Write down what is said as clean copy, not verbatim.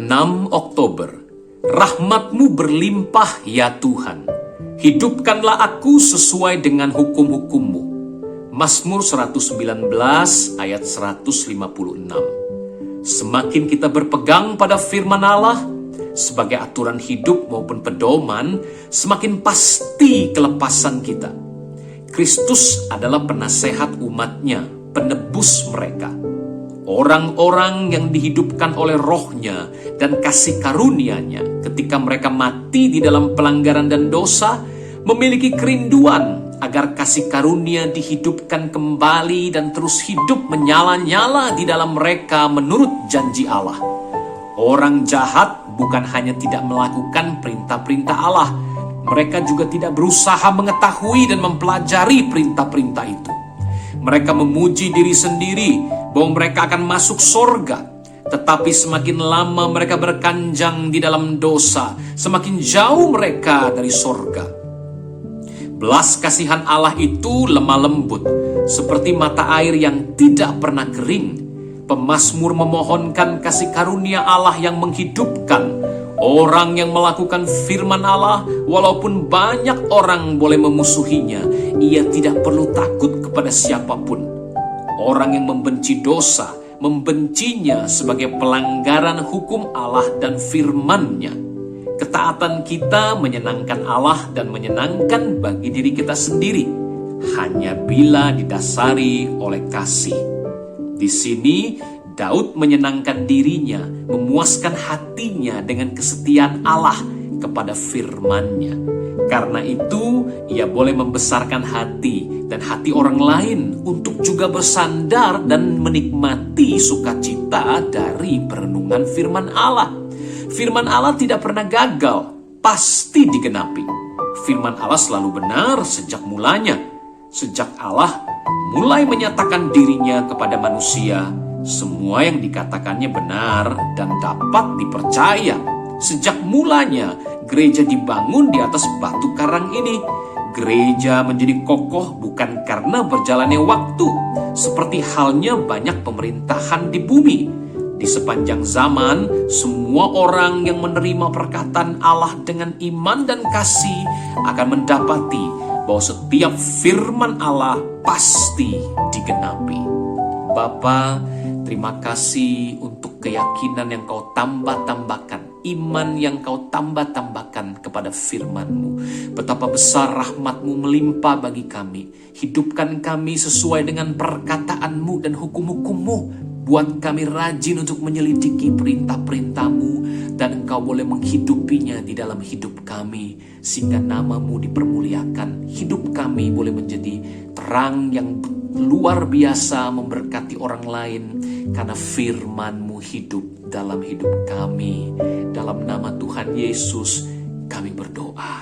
6 Oktober. Rahmat-Mu berlimpah ya Tuhan. Hidupkanlah aku sesuai dengan hukum-hukum-Mu. Mazmur 119 ayat 156. Semakin kita berpegang pada firman Allah sebagai aturan hidup maupun pedoman, semakin pasti kelepasan kita. Kristus adalah penasehat umatnya, penebus mereka. Orang-orang yang dihidupkan oleh rohnya dan kasih karunia-Nya ketika mereka mati di dalam pelanggaran dan dosa, memiliki kerinduan agar kasih karunia dihidupkan kembali dan terus hidup menyala-nyala di dalam mereka menurut janji Allah. Orang jahat bukan hanya tidak melakukan perintah-perintah Allah, mereka juga tidak berusaha mengetahui dan mempelajari perintah-perintah itu. Mereka memuji diri sendiri bahwa mereka akan masuk sorga. Tetapi semakin lama mereka berkanjang di dalam dosa, semakin jauh mereka dari sorga. Belas kasihan Allah itu lemah lembut, seperti mata air yang tidak pernah kering. Pemazmur memohonkan kasih karunia Allah yang menghidupkan. Orang yang melakukan firman Allah, walaupun banyak orang boleh memusuhinya, ia tidak perlu takut kepada siapapun. Orang yang membenci dosa, membencinya sebagai pelanggaran hukum Allah dan firman-Nya. Ketaatan kita menyenangkan Allah dan menyenangkan bagi diri kita sendiri, hanya bila didasari oleh kasih. Di sini, Daud menyenangkan dirinya, memuaskan hatinya dengan kesetiaan Allah kepada firman-Nya. Karena itu, ia boleh membesarkan hati dan hati orang lain untuk juga bersandar dan menikmati sukacita dari perenungan firman Allah. Firman Allah tidak pernah gagal, pasti digenapi. Firman Allah selalu benar sejak mulanya. Sejak Allah mulai menyatakan dirinya kepada manusia, semua yang dikatakannya benar dan dapat dipercaya. Sejak mulanya, gereja dibangun di atas batu karang ini. Gereja menjadi kokoh bukan karena berjalannya waktu, seperti halnya banyak pemerintahan di bumi. Di sepanjang zaman, semua orang yang menerima perkataan Allah dengan iman dan kasih akan mendapati bahwa setiap firman Allah pasti digenapi. Bapa, terima kasih untuk keyakinan yang Kau tambah-tambahkan, iman yang Kau tambah-tambahkan kepada firman-Mu. Betapa besar rahmat-Mu melimpah bagi kami. Hidupkan kami sesuai dengan perkataan-Mu dan hukum-hukum-Mu. Buat kami rajin untuk menyelidiki perintah-perintah-Mu, dan Engkau boleh menghidupinya di dalam hidup kami, sehingga nama-Mu dipermuliakan. Hidup kami boleh menjadi terang yang luar biasa memberkati orang lain, karena firman-Mu hidup dalam hidup kami. Dalam nama Tuhan Yesus kami berdoa.